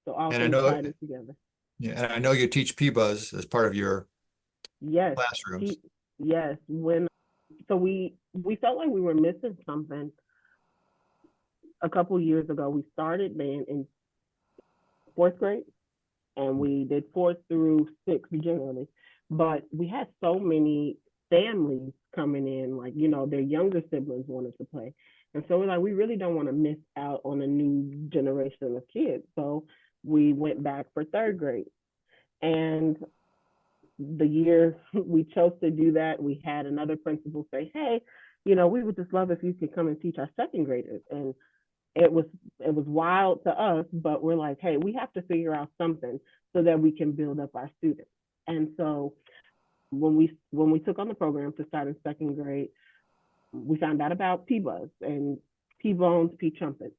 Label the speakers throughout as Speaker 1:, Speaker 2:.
Speaker 1: So all
Speaker 2: And I
Speaker 1: things
Speaker 2: know,
Speaker 1: tied in together.
Speaker 2: yeah, and I know you teach pBuzz as part of your
Speaker 1: Yes,
Speaker 2: classrooms.
Speaker 1: P, yes. When so we felt like we were missing something a couple years ago. We started band in fourth grade, and we did fourth through sixth generally. But we had so many families coming in, like, their younger siblings wanted to play. And so we're like, we really don't want to miss out on a new generation of kids. So we went back for third grade. And the year we chose to do that, we had another principal say, hey, we would just love if you could come and teach our second graders. And it was it was wild to us, but we're like, hey, we have to figure out something so that we can build up our students. And so when we took on the program to start in second grade, we found out about pBuzz and pBones, P trumpets.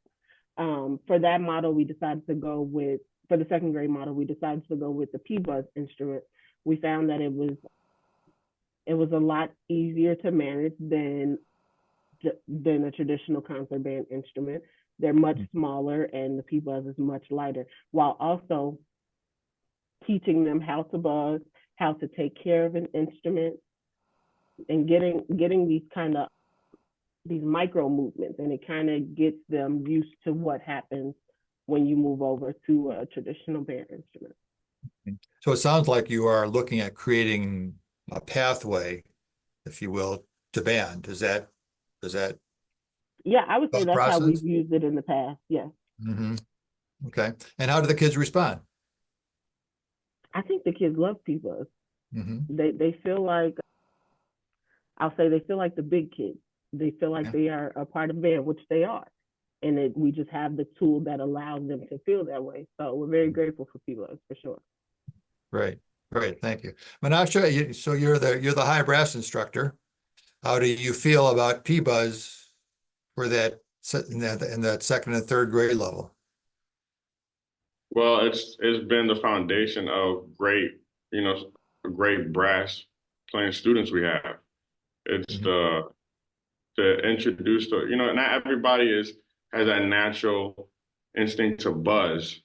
Speaker 1: For that model, we decided to go with for the second grade model, we decided to go with the pBuzz instrument. We found that it was a lot easier to manage than a traditional concert band instrument. They're much smaller, and the pBuzz is much lighter, while also teaching them how to buzz, how to take care of an instrument, and getting these micro movements, and it kind of gets them used to what happens when you move over to a traditional band instrument.
Speaker 2: So it sounds like you are looking at creating a pathway, if you will, to band. Is that
Speaker 1: Yeah, I would say
Speaker 2: thought
Speaker 1: that's how
Speaker 2: process?
Speaker 1: we've used it in the past. Yes,
Speaker 2: Hmm. Okay. And how do the kids respond?
Speaker 1: I think the kids love pBuzz.
Speaker 2: Hmm.
Speaker 1: They feel like I'll say they feel like the big kids. They feel like
Speaker 2: Yeah.
Speaker 1: they are a part of the band, which they are. And we just have the tool that allows them to feel that way. So we're very grateful for pBuzz for sure.
Speaker 2: Great. Great. Thank you. Manasseh, so you're the high brass instructor. How do you feel about pBuzz for that in that second and third grade level?
Speaker 3: Well, it's been the foundation of you know, great brass playing students we have. It's
Speaker 2: Mhm.
Speaker 3: the to introduce not everybody has that natural instinct to buzz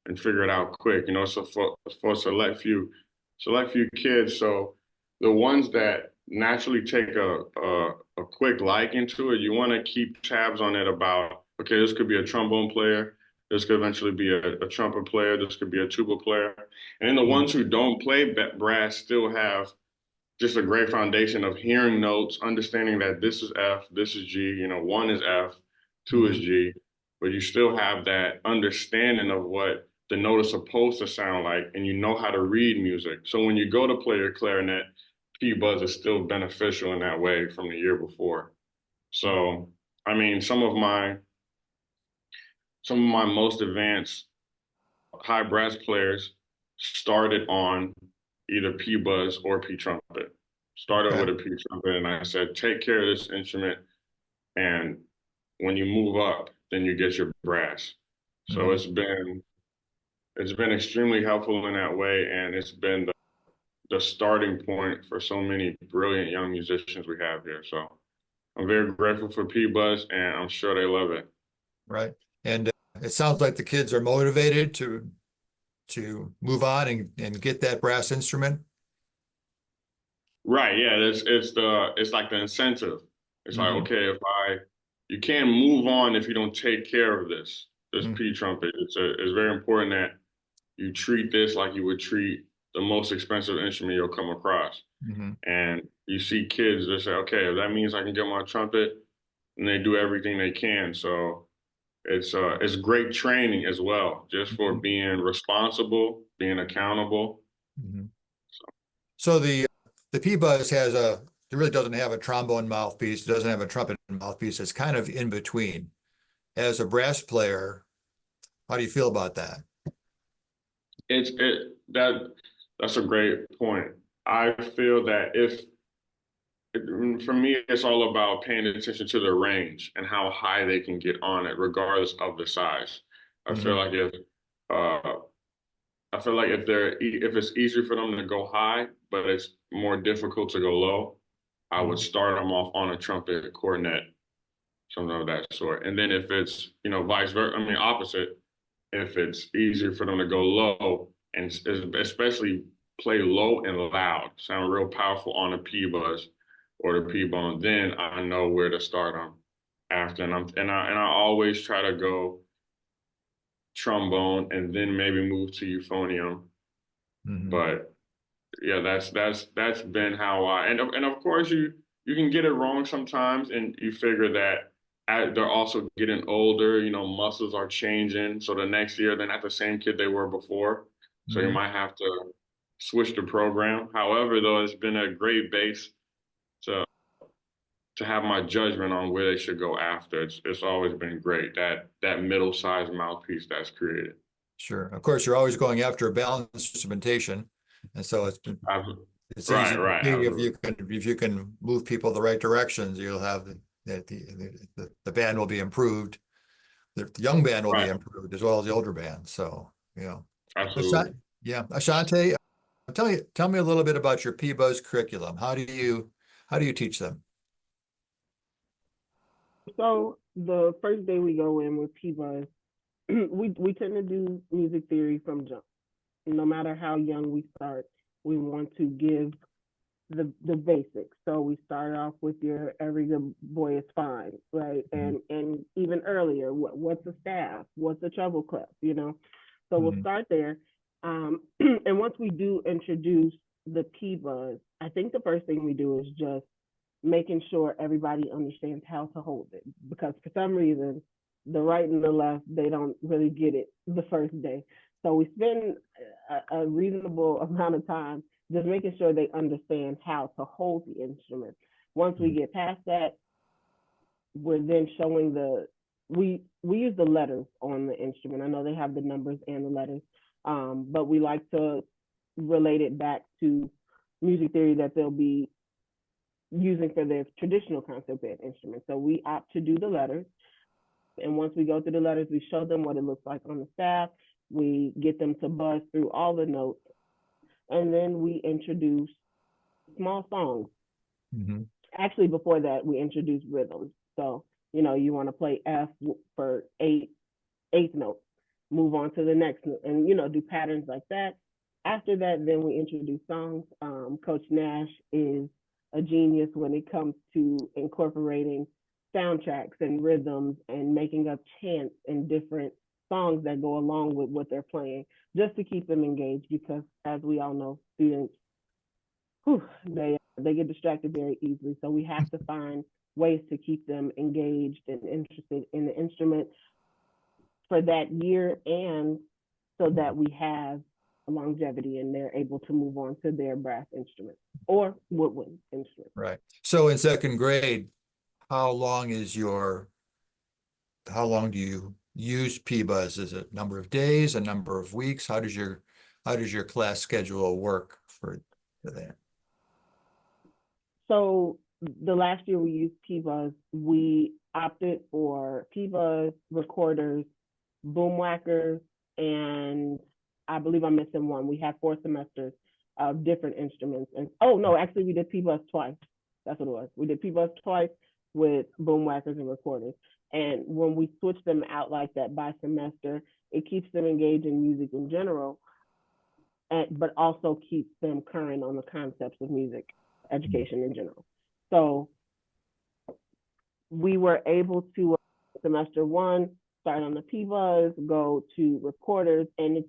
Speaker 3: and figure it out quick. So for a select few kids, so the ones that naturally take a quick liking to it, you want to keep tabs on it about, okay, this could be a trombone player, this could eventually be a trumpet player, this could be a tuba player, and then the
Speaker 2: Mhm.
Speaker 3: ones who don't play brass still have just a great foundation of hearing notes, understanding that this is F, this is G, one is F, two is
Speaker 2: Mhm.
Speaker 3: G, but you still have that understanding of what the note is supposed to sound like, and you know how to read music. So when you go to play your clarinet, pBuzz is still beneficial in that way from the year before. So, I mean, some of my most advanced high brass players started on either pBuzz or P trumpet. Started
Speaker 2: Okay.
Speaker 3: with a P trumpet, and I said, take care of this instrument, and when you move up, then you get your brass. So
Speaker 2: Mhm.
Speaker 3: it's been extremely helpful in that way, and it's been the starting point for so many brilliant young musicians we have here. So I'm very grateful for pBuzz, and I'm sure they love it.
Speaker 2: Right. And it sounds like the kids are motivated to move on and get that brass instrument.
Speaker 3: Right, yeah, it's like the incentive. It's like,
Speaker 2: Hmm.
Speaker 3: okay, if I you can't move on if you don't take care of this
Speaker 2: Hmm.
Speaker 3: P trumpet. It's very important that you treat this like you would treat the most expensive instrument you'll come across.
Speaker 2: Hmm.
Speaker 3: And you see kids that say, okay, if that means I can get my trumpet, and they do everything they can. So it's great training as well, just for
Speaker 2: Hmm.
Speaker 3: being responsible, being accountable.
Speaker 2: Hmm. So the P-Buzz it really doesn't have a trombone mouthpiece, it doesn't have a trumpet mouthpiece. It's kind of in between. As a brass player, how do you feel about that?
Speaker 3: It's it that that's a great point. I feel that for me, it's all about paying attention to the range and how high they can get on it, regardless of the size. I feel
Speaker 2: Hmm.
Speaker 3: like uh, if it's easier for them to go high, but it's more difficult to go low, I would
Speaker 2: Hmm.
Speaker 3: start them off on a trumpet, cornet, something of that sort. And then if it's, vice versa, I mean, opposite, if it's easier for them to go low and especially play low and loud, sound real powerful on a pBuzz or the pBone, then I know where to start them after. And I always try to go trombone and then maybe move to euphonium.
Speaker 2: Mhm.
Speaker 3: But yeah, that's been how and of course you can get it wrong sometimes, and you figure that they're also getting older. Muscles are changing, so the next year they're not the same kid they were before. So you
Speaker 2: Mhm.
Speaker 3: might have to switch the program. However, though, it's been a great base to to have my judgment on where they should go after. It's always been great that middle-sized mouthpiece that's created.
Speaker 2: Sure. Of course, you're always going after a balanced instrumentation, and so
Speaker 3: Absolutely.
Speaker 2: it's easy
Speaker 3: Right,
Speaker 2: to
Speaker 3: right,
Speaker 2: see
Speaker 3: absolutely.
Speaker 2: if you can move people the right directions. You'll have the band will be improved. The young band will be
Speaker 3: Right,
Speaker 2: improved as well as the older band. So Ashanti,
Speaker 3: absolutely.
Speaker 2: yeah, Ashanti, tell me a little bit about your pBuzz curriculum. How do you teach them?
Speaker 1: So the first day we go in with pBuzz, we tend to do music theory from jump. No matter how young we start, we want to give the basics. So we start off with your every good boy is fine, right?
Speaker 2: Mhm.
Speaker 1: And even earlier, what's a staff? What's a treble clef? So we'll
Speaker 2: Mhm.
Speaker 1: start there. And once we do introduce the pBuzz, I think the first thing we do is just making sure everybody understands how to hold it, because for some reason the right and the left, they don't really get it the first day. So we spend a reasonable amount of time just making sure they understand how to hold the instrument. Once we
Speaker 2: Mhm.
Speaker 1: get past that, we're then showing we use the letters on the instrument. I know they have the numbers and the letters, but we like to relate it back to music theory that they'll be using for their traditional concert band instruments. So we opt to do the letters. And once we go through the letters, we show them what it looks like on the staff. We get them to buzz through all the notes. And then we introduce small songs.
Speaker 2: Mhm.
Speaker 1: Actually, before that, we introduce rhythms. So, you want to play F for eighth note, move on to the next note, and, do patterns like that. After that, then we introduce songs. Coach Nash is a genius when it comes to incorporating soundtracks and rhythms and making up chants and different songs that go along with what they're playing, just to keep them engaged. Because as we all know, students, they get distracted very easily. So we have to find ways to keep them engaged and interested in the instrument for that year, and so that we have longevity and they're able to move on to their brass instrument or woodwind instrument.
Speaker 2: Right. So in second grade, how long is your how long do you use pBuzz? Is it a number of days, a number of weeks? How does your class schedule work for that?
Speaker 1: So the last year we used pBuzz, we opted for pBuzz, recorders, boom whackers, and I believe I'm missing one. We had 4 semesters of different instruments. And oh no, actually we did pBuzz twice. That's what it was. We did pBuzz twice with boom whackers and recorders. And when we switch them out like that by semester, it keeps them engaged in music in general, but also keeps them current on the concepts of music education in general. So we were able to, semester one, start on the pBuzz, go to recorders, and it's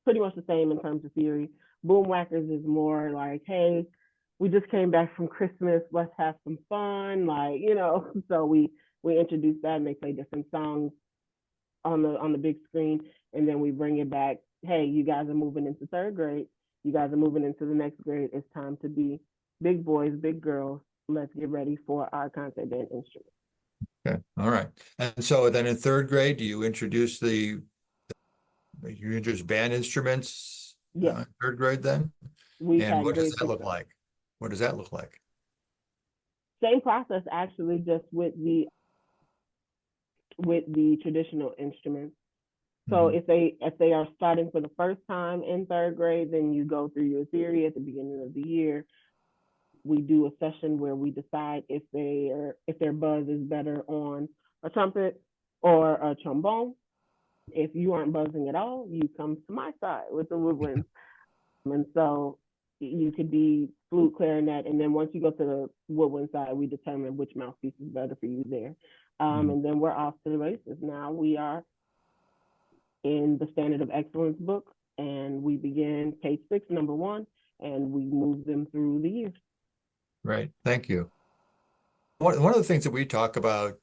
Speaker 1: pretty much the same in terms of theory. Boom whackers is more like, hey, we just came back from Christmas, let's have some fun, So we introduce that, and they play different songs on the big screen, and then we bring it back. Hey, you guys are moving into third grade. You guys are moving into the next grade. It's time to be big boys, big girls. Let's get ready for our concert band instrument.
Speaker 2: Okay. All right. And so then in third grade, do you introduce band instruments
Speaker 1: Yes,
Speaker 2: in third grade then?
Speaker 1: we've
Speaker 2: And
Speaker 1: had
Speaker 2: what does
Speaker 1: great
Speaker 2: that look
Speaker 1: success.
Speaker 2: like? What does that look like?
Speaker 1: Same process actually, just with the traditional instruments. So
Speaker 2: Mhm.
Speaker 1: if they are starting for the first time in third grade, then you go through your theory at the beginning of the year. We do a session where we decide if their buzz is better on a trumpet or a trombone. If you aren't buzzing at all, you come to my side with the woodwinds. And so you could be flute, clarinet, and then once you go to the woodwind side, we determine which mouthpiece is better for you there. And then we're off to the races. Now we are in the Standard of Excellence book, and we begin page 6, number 1, and we move them through the years.
Speaker 2: Right. Thank you. One of the things that we talk about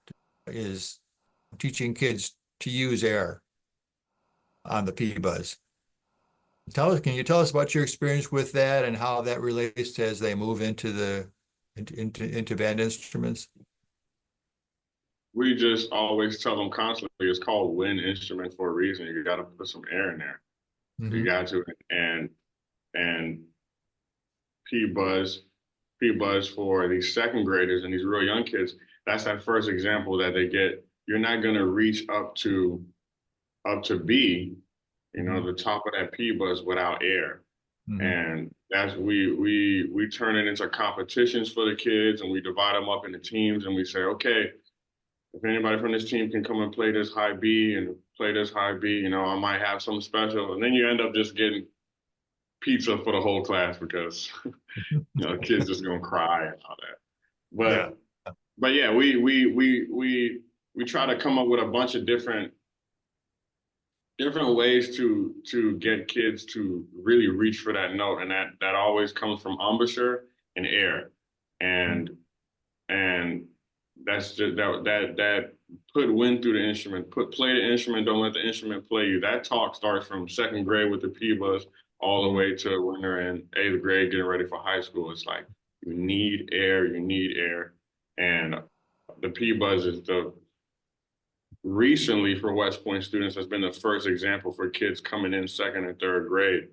Speaker 2: is teaching kids to use air on the pBuzz. Can you tell us about your experience with that and how that relates to as they move into band instruments?
Speaker 3: We just always tell them constantly, it's called wind instrument for a reason. You got to put some air in there. You got to, and pBuzz, pBuzz for these second graders and these real young kids, that's that first example that they get. You're not going to reach up to B, the top of that pBuzz without air. And that's we turn it into competitions for the kids, and we divide them up into teams, and we say, okay, if anybody from this team can come and play this high B and play this high B, I might have something special. And then you end up just getting pizza for the whole class because kids just gonna cry and all that. But yeah, we try to come up with a bunch of different ways to get kids to really reach for that note, and that always comes from embouchure and air, and that's just that put wind through the instrument, play the instrument, don't let the instrument play you. That talk starts from second grade with the pBuzz all the way to when they're in 8th grade getting ready for high school. It's like you need air, and the pBuzz is recently for West Point students has been the first example for kids coming in 2nd and 3rd grade.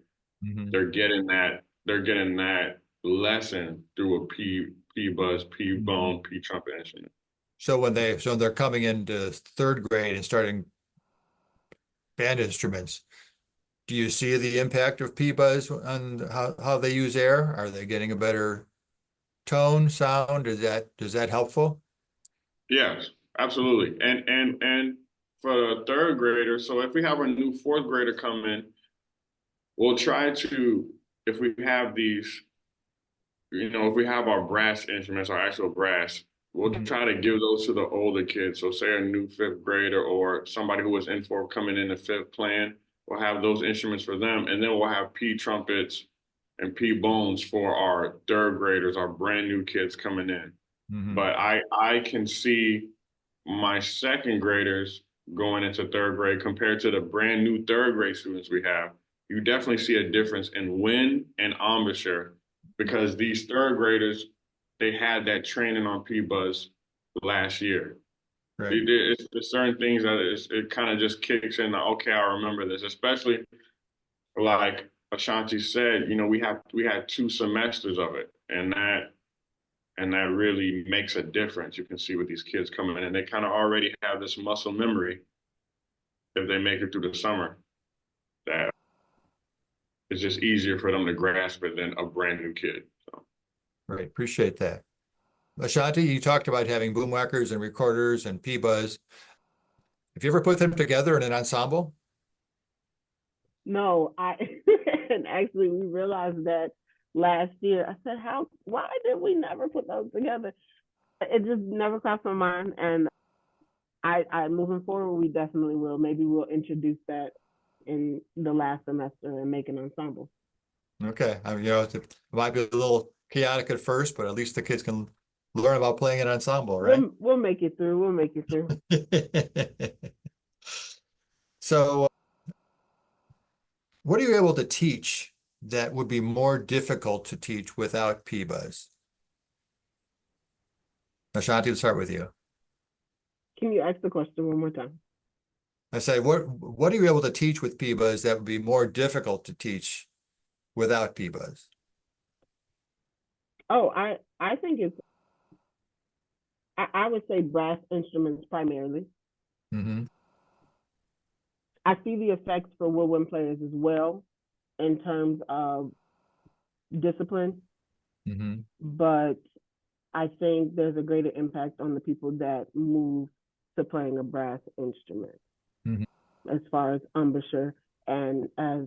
Speaker 3: They're getting that lesson through a pBuzz, pBone, P trumpet instrument.
Speaker 2: So they're coming into 3rd grade and starting band instruments, do you see the impact of pBuzz on how they use air? Are they getting a better tone, sound? Is that helpful?
Speaker 3: Yes, absolutely. And for the 3rd grader, so if we have a new 4th grader come in, we'll try to, if we have these, if we have our brass instruments, our actual brass, we'll try to give those to the older kids. So say a new 5th grader or somebody who was in 4th coming in the 5th playing, we'll have those instruments for them. And then we'll have P trumpets and pBones for our 3rd graders, our brand new kids coming in. But I can see my 2nd graders going into 3rd grade compared to the brand new 3rd grade students we have. You definitely see a difference in wind and embouchure because these 3rd graders, they had that training on pBuzz last year. Right. It's certain things that it kind of just kicks in. Okay, I remember this, especially like Ashanti said. We had 2 semesters of it, and that really makes a difference. You can see with these kids coming in, and they kind of already have this muscle memory if they make it through the summer. That it's just easier for them to grasp it than a brand new kid. So.
Speaker 2: Right, appreciate that. Ashanti, you talked about having boomwhackers and recorders and pBuzz. Have you ever put them together in an ensemble?
Speaker 1: No, and actually we realized that last year. I said, why did we never put those together? It just never crossed my mind. And I moving forward, we definitely will. Maybe we'll introduce that in the last semester and make an ensemble.
Speaker 2: Okay. It might be a little chaotic at first, but at least the kids can learn about playing an ensemble, right?
Speaker 1: We'll make it through. We'll make it through.
Speaker 2: So what are you able to teach that would be more difficult to teach without pBuzz? Ashanti, let's start with you.
Speaker 1: Can you ask the question one more time?
Speaker 2: I say, what are you able to teach with pBuzz that would be more difficult to teach without pBuzz?
Speaker 1: Oh, I think I would say brass instruments primarily. I see the effects for woodwind players as well in terms of discipline, but I think there's a greater impact on the people that move to playing a brass instrument. as far as embouchure, and as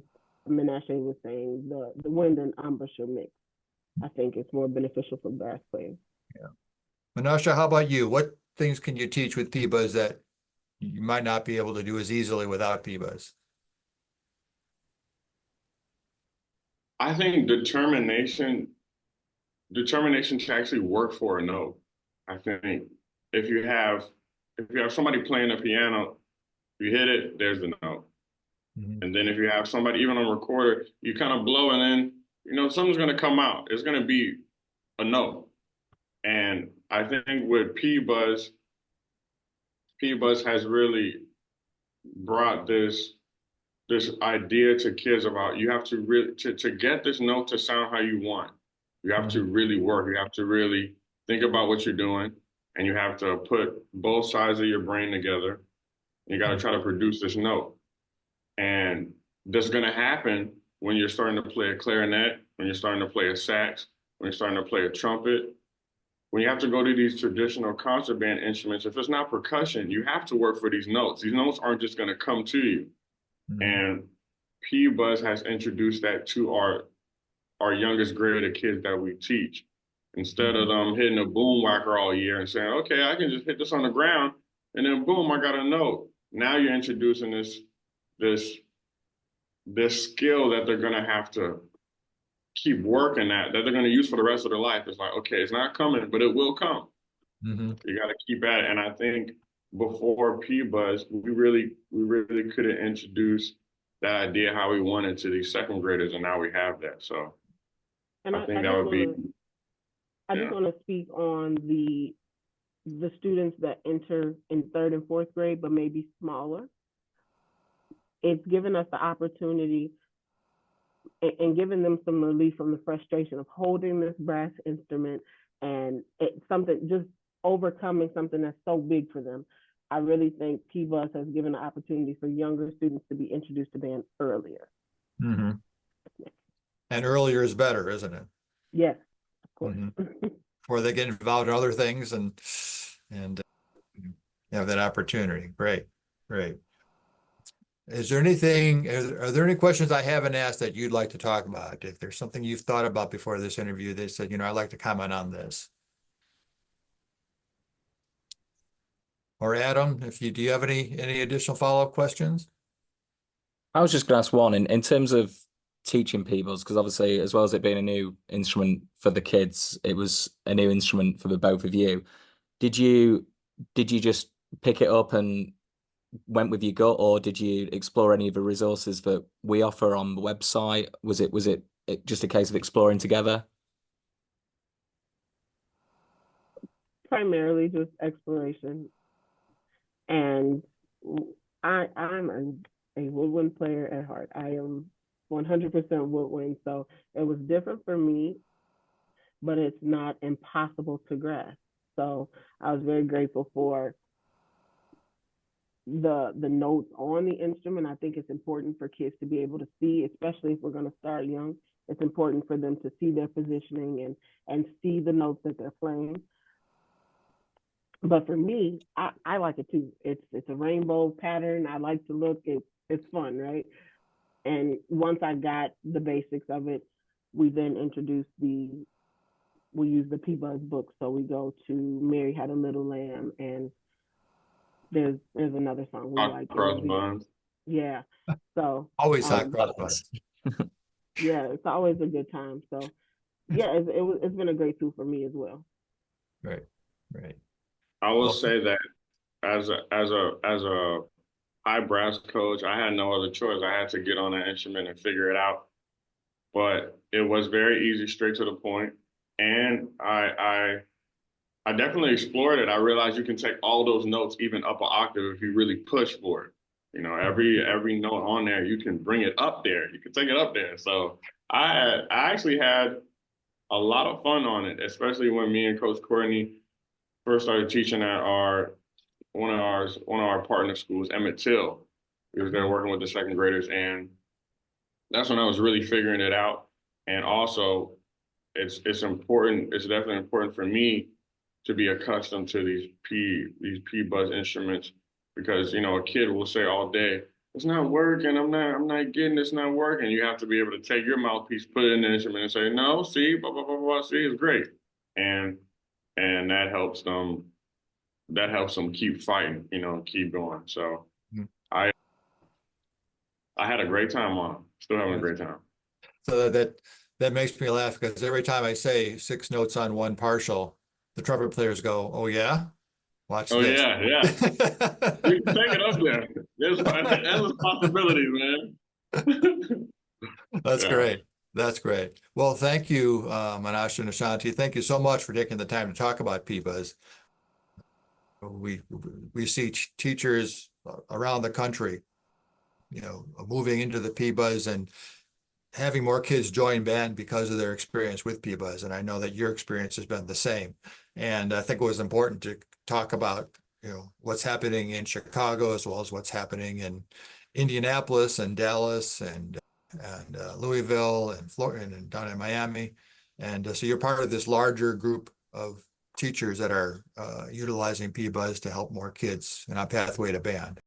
Speaker 1: Manasseh was saying, the wind and embouchure mix. I think it's more beneficial for brass players.
Speaker 2: Yeah. Manasseh, how about you? What things can you teach with pBuzz that you might not be able to do as easily without pBuzz?
Speaker 3: I think determination to actually work for a note. I think if you have if you have somebody playing a piano, you hit it, there's the note.
Speaker 2: Mhm.
Speaker 3: And then if you have somebody even on recorder, you kind of blow and then something's gonna come out. It's gonna be a note. And I think with pBuzz has really brought this idea to kids about you have to really to get this note to sound how you want. You have to
Speaker 2: Mhm.
Speaker 3: really work. You have to really think about what you're doing, and you have to put both sides of your brain together. You got to try to produce this note. And that's going to happen when you're starting to play a clarinet, when you're starting to play a sax, when you're starting to play a trumpet. When you have to go to these traditional concert band instruments, if it's not percussion, you have to work for these notes. These notes aren't just going to come to you.
Speaker 2: Mhm.
Speaker 3: And pBuzz has introduced that to our youngest grade of kids that we teach. Instead of
Speaker 2: Mhm.
Speaker 3: them hitting a boom whacker all year and saying, okay, I can just hit this on the ground and then boom, I got a note. Now you're introducing this this skill that they're gonna have to keep working at, that they're gonna use for the rest of their life. It's like, okay, it's not coming, but it will come.
Speaker 2: Mhm.
Speaker 3: You gotta keep at it. And I think before pBuzz, we really couldn't introduce that idea how we wanted to these second graders, and now we have that. So
Speaker 1: And
Speaker 3: I
Speaker 1: I
Speaker 3: think that
Speaker 1: just
Speaker 3: would
Speaker 1: want
Speaker 3: be,
Speaker 1: to I just
Speaker 3: yeah.
Speaker 1: want to speak on the students that enter in third and fourth grade, but maybe smaller. It's given us the opportunity and giving them some relief from the frustration of holding this brass instrument and it's something just overcoming something that's so big for them. I really think pBuzz has given an opportunity for younger students to be introduced to band earlier.
Speaker 2: Mhm. And earlier is better, isn't it?
Speaker 1: Yes, of course.
Speaker 2: Mhm. Before they get involved in other things and have that opportunity. Great, great. Is there anything, are there any questions I haven't asked that you'd like to talk about? If there's something you've thought about before this interview, they said, I'd like to comment on this. Or Adam, do you have any additional follow-up questions?
Speaker 4: I was just going to ask one in terms of teaching pBuzz, because obviously, as well as it being a new instrument for the kids, it was a new instrument for the both of you. Did you just pick it up and went with your gut, or did you explore any of the resources that we offer on the website? Was it just a case of exploring together?
Speaker 1: Primarily just exploration. And I'm a woodwind player at heart. I am 100% woodwind. So it was different for me, but it's not impossible to grasp. So I was very grateful for the notes on the instrument. I think it's important for kids to be able to see, especially if we're going to start young. It's important for them to see their positioning and see the notes that they're playing. But for me, I like it too. It's a rainbow pattern. I like to look. It's fun, right? And once I got the basics of it, we then introduced we use the pBuzz book. So we go to Mary Had a Little Lamb, and there's another song we
Speaker 3: Hot
Speaker 1: like. It
Speaker 3: cross
Speaker 1: would be
Speaker 3: buns.
Speaker 1: yeah. So
Speaker 2: Always hot
Speaker 1: um
Speaker 2: cross.
Speaker 1: yeah, it's always a good time. So yeah, it's been a great tool for me as well.
Speaker 2: Right, right.
Speaker 3: I will
Speaker 2: Well,
Speaker 3: say that as a high brass coach, I had no other choice. I had to get on that instrument and figure it out. But it was very easy, straight to the point. And I definitely explored it. I realized you can take all those notes even up an octave if you really push for it. Every note on there, you can bring it up there. You can take it up there. So I actually had a lot of fun on it, especially when me and Coach Courtney first started teaching at our one of our partner schools, Emmett Till. We was there working with the second graders, and that's when I was really figuring it out. And also, it's important. It's definitely important for me to be accustomed to these pBuzz instruments because a kid will say all day, it's not working. I'm not getting it's not working. You have to be able to take your mouthpiece, put it in the instrument and say, no, see, blah, blah, blah, blah, see, it's great. And that helps them keep fighting, keep going. So
Speaker 2: Mhm.
Speaker 3: I had a great time on it. Still having a great time.
Speaker 2: So that makes me laugh because every time I say 6 notes on one partial, the trumpet players go, "Oh yeah, watch
Speaker 3: Oh
Speaker 2: this."
Speaker 3: yeah, yeah. You can take it up there. There's endless possibilities, man.
Speaker 2: That's
Speaker 3: Yeah.
Speaker 2: great. That's great. Well, thank you, Manasseh and Ashanti. Thank you so much for taking the time to talk about pBuzz. We see teachers around the country, moving into the pBuzz and having more kids join band because of their experience with pBuzz. And I know that your experience has been the same. And I think it was important to talk about, what's happening in Chicago as well as what's happening in Indianapolis and Dallas and Louisville and Florida and down in Miami. And so you're part of this larger group of teachers that are utilizing pBuzz to help more kids in a pathway to band.